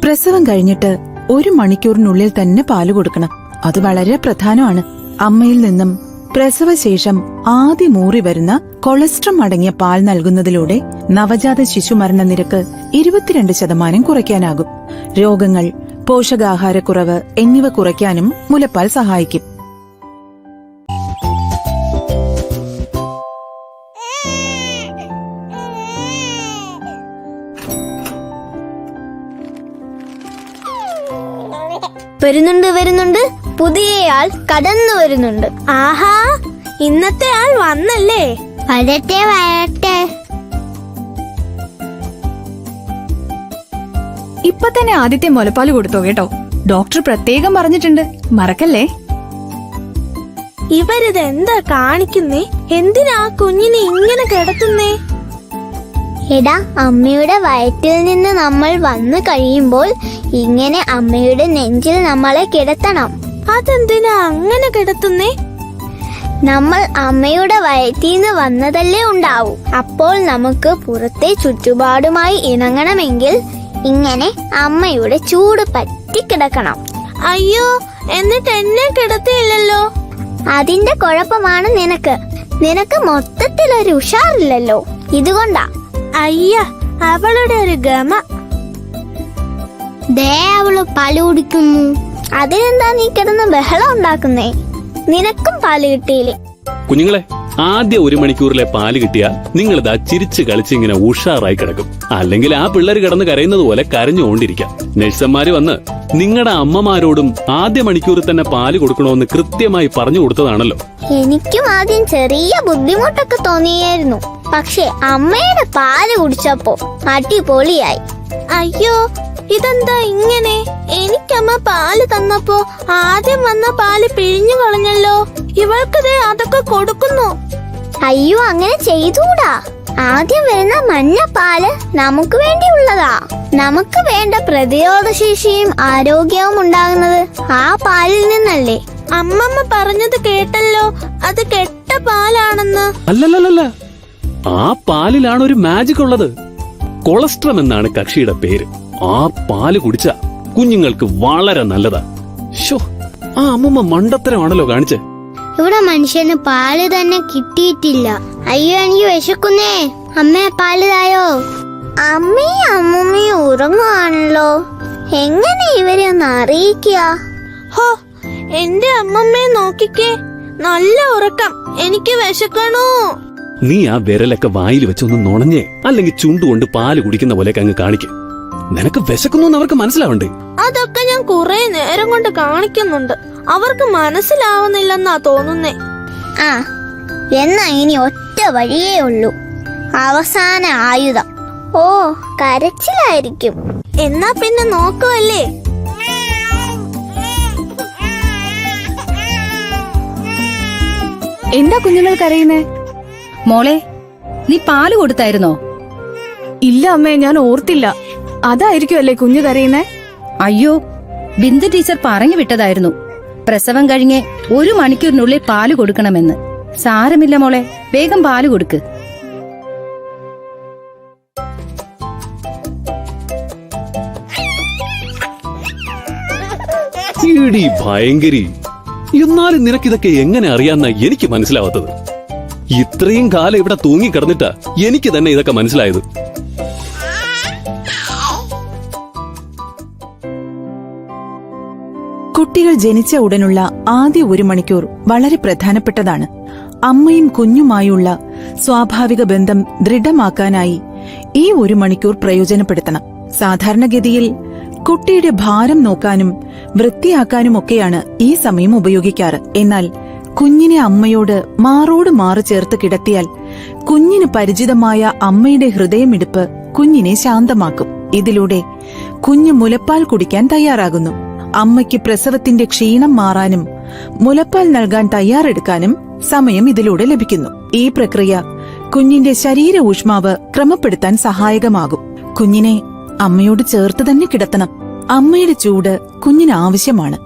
പ്രസവം കഴിഞ്ഞിട്ട് 1 മണിക്കൂറിനുള്ളിൽ തന്നെ പാല് കൊടുക്കണം. അത് വളരെ പ്രധാനമാണ്. അമ്മയിൽ നിന്നും പ്രസവശേഷം ആദ്യം ഊറി വരുന്ന കൊളസ്ട്രം അടങ്ങിയ പാൽ നൽകുന്നതിലൂടെ നവജാത ശിശുമരണ നിരക്ക് 22% കുറയ്ക്കാനാകും. രോഗങ്ങൾ, പോഷകാഹാരക്കുറവ് എന്നിവ കുറയ്ക്കാനും മുലപ്പാൽ സഹായിക്കും. വരുന്നുണ്ട് പുതിയയാൾ കടന്നു വരുന്നുണ്ട്. ആഹാ, ഇന്നത്തെ ആൾ വന്നല്ലേ? വരട്ടെ. ഇപ്പൊ തന്നെ ആദ്യത്തെ മുലപ്പാല് കൊടുത്തോ കേട്ടോ. ഡോക്ടർ പ്രത്യേകം പറഞ്ഞിട്ടുണ്ട്, മറക്കല്ലേ. ഇവരിതെന്താ കാണിക്കുന്നേ? എന്തിനാ കുഞ്ഞിനെ ഇങ്ങനെ കിടത്തുന്നേ? എടാ, അമ്മയുടെ വയറ്റിൽ നിന്ന് നമ്മൾ വന്നു കഴിയുമ്പോൾ ഇങ്ങനെ അമ്മയുടെ നെഞ്ചിൽ നമ്മളെ കിടത്തണം. അതെന്തിനാ അങ്ങനെ കിടത്തുന്നേ? നമ്മൾ അമ്മയുടെ വയറ്റിൽ നിന്ന് വന്നതല്ലേ ഉണ്ടാവൂ. അപ്പോൾ നമുക്ക് പുറത്തെ ചുറ്റുപാടുമായി ഇണങ്ങണമെങ്കിൽ ഇങ്ങനെ അമ്മയുടെ ചൂട് പറ്റിക്കിടക്കണം. അയ്യോ, എന്നിട്ട് എന്നെ കിടത്തിയില്ലല്ലോ. അതിന്റെ കുഴപ്പമാണ് നിനക്ക് മൊത്തത്തിലൊരു ഉഷാറില്ലല്ലോ. ഇതുകൊണ്ടാ. അയ്യ, അവളുടെ ഒരു ഗമ. ദേ, അവള് പാല് കുടിക്കുന്നു. അതിനെന്താ നീ കിടന്ന് ബഹളം ഉണ്ടാക്കുന്നേ? നിനക്കും പാല് കിട്ടിയില്ലേ? കുഞ്ഞുങ്ങളെ, ആദ്യ 1 മണിക്കൂറിലെ പാല് കിട്ടിയാൽ നിങ്ങളിതാ ചിരിച്ച് കളിച്ചിങ്ങനെ ഉഷാറായി കിടക്കും. അല്ലെങ്കിൽ ആ പിള്ളേർ കിടന്ന് കരയുന്നത് പോലെ കരഞ്ഞുകൊണ്ടിരിക്കാം. നഴ്സന്മാര് വന്ന് നിങ്ങളുടെ അമ്മമാരോടും ആദ്യ മണിക്കൂറിൽ തന്നെ പാല് കൊടുക്കണമെന്ന് കൃത്യമായി പറഞ്ഞു കൊടുത്തതാണല്ലോ. എനിക്കും ആദ്യം ചെറിയ ബുദ്ധിമുട്ടൊക്കെ തോന്നിയായിരുന്നു. പക്ഷെ അമ്മയുടെ പാല് കുടിച്ചപ്പോ അടിപൊളിയായി. അയ്യോ, ഇതെന്താ ഇങ്ങനെ? എനിക്കമ്മ പാല് തന്നപ്പോ ആദ്യം വന്ന പാല് പിഴിഞ്ഞു കളഞ്ഞല്ലോ. ഇവൾക്കതേ അതൊക്കെ കൊടുക്കുന്നു. അയ്യോ, അങ്ങനെ ചെയ്തൂടാ. ആദ്യം വരുന്ന മഞ്ഞ പാല് നമുക്ക് വേണ്ടിയുള്ളതാ. നമുക്ക് വേണ്ട പ്രതിരോധശേഷിയും ആരോഗ്യവും ഉണ്ടാകുന്നത് ആ പാലിൽ നിന്നല്ലേ. അമ്മമ്മ പറഞ്ഞത് കേട്ടല്ലോ, അത് കെട്ട പാലാണെന്ന്. അല്ലല്ല, ആ പാലിലാണ് ഒരു മാജിക് ഉള്ളത്. കൊളസ്ട്രം എന്നാണ് കക്ഷിയുടെ പേര്. ആ പാല് കുടിച്ച കുഞ്ഞുങ്ങൾക്ക് വളരെ നല്ലതാ. ശോ, ആ അമ്മമ്മ മണ്ടത്തരമാണല്ലോ കാണിച്ചേ. ഇവിടെ മനുഷ്യന് പാല് തന്നെ കിട്ടിയിട്ടില്ല. അയ്യോ, എനിക്ക് വിശക്കുന്നേ. അമ്മേ, പാല് തായോ. അമ്മയും അമ്മൂമ്മയും ഉറങ്ങുവാണല്ലോ. എങ്ങനെ ഇവരെ ഒന്ന് അറിയിക്കുക? ഹോ, എന്റെ അമ്മമ്മയെ നോക്കിക്കേ, നല്ല ഉറക്കം. എനിക്ക് വിശക്കണോ? നീ ആ വിരലൊക്കെ വായിൽ വെച്ചൊന്ന് നുണഞ്ഞേ, അല്ലെങ്കിൽ ചുണ്ടുകൊണ്ട് പാല് കുടിക്കുന്ന പോലെ അങ്ങ് കാണിക്കും. നിനക്ക് വിശക്കുന്നു അവർക്ക് മനസ്സിലാവണ്ടേ? അതൊക്കെ ഞാൻ കുറെ നേരം കൊണ്ട് കാണിക്കുന്നുണ്ട്. അവർക്ക് മനസ്സിലാവുന്നില്ലെന്നാ തോന്നുന്നേ. ആ, എന്നാ ഇനി ഒറ്റ വഴിയേ ഉള്ളൂ. അവസാന ആയുധം. ഓ, കരച്ചിലായിരിക്കും. എന്നാ പിന്നെ നോക്കുവല്ലേ. എന്താ കുഞ്ഞുങ്ങൾ കരയുന്നേ? മോളെ, നീ പാല് കൊടുത്തായിരുന്നോ? ഇല്ല അമ്മേ, ഞാൻ ഓർത്തില്ല. അതായിരിക്കുമല്ലേ കുഞ്ഞു കരയുന്നേ? അയ്യോ, ബിന്ദു ടീച്ചർ പറഞ്ഞു വിട്ടതായിരുന്നു. പ്രസവം കഴിഞ്ഞ് 1 മണിക്കൂറിനുള്ളിൽ പാല് കൊടുക്കണമെന്ന്. സാരമില്ല മോളെ, വേഗം പാല് കൊടുക്ക്. ഭയങ്കരി, എന്നാലും നിനക്കിതൊക്കെ എങ്ങനെ അറിയാന്ന എനിക്ക് മനസ്സിലാവാത്തത്. ഇത്രയും കാലം ഇവിടെ തൂങ്ങിക്കിടന്നിട്ടാ എനിക്ക് തന്നെ ഇതൊക്കെ മനസ്സിലായത്. കുട്ടികൾ ജനിച്ച ഉടനുള്ള ആദ്യ 1 മണിക്കൂർ വളരെ പ്രധാനപ്പെട്ടതാണ്. അമ്മയും കുഞ്ഞുമായുള്ള സ്വാഭാവിക ബന്ധം ദൃഢമാക്കാനായി ഈ 1 മണിക്കൂർ പ്രയോജനപ്പെടുത്തണം. സാധാരണഗതിയിൽ കുട്ടിയുടെ ഭാരം നോക്കാനും വൃത്തിയാക്കാനുമൊക്കെയാണ് ഈ സമയം ഉപയോഗിക്കാറ്. എന്നാൽ കുഞ്ഞിനെ അമ്മയോട് മാറോട് മാറ് ചേർത്ത് കിടത്തിയാൽ കുഞ്ഞിന് പരിചിതമായ അമ്മയുടെ ഹൃദയമിടിപ്പ് കുഞ്ഞിനെ ശാന്തമാക്കും. ഇതിലൂടെ കുഞ്ഞ് മുലപ്പാൽ കുടിക്കാൻ തയ്യാറാകുന്നു. അമ്മയ്ക്ക് പ്രസവത്തിന്റെ ക്ഷീണം മാറാനും മുലപ്പാൽ നൽകാൻ തയ്യാറെടുക്കാനും സമയം ഇതിലൂടെ ലഭിക്കുന്നു. ഈ പ്രക്രിയ കുഞ്ഞിന്റെ ശരീര ഊഷ്മാവ് ക്രമപ്പെടുത്താൻ സഹായകമാകും. കുഞ്ഞിനെ അമ്മയോട് ചേർത്ത് തന്നെ കിടത്തണം. അമ്മയുടെ ചൂട് കുഞ്ഞിന് ആവശ്യമാണ്.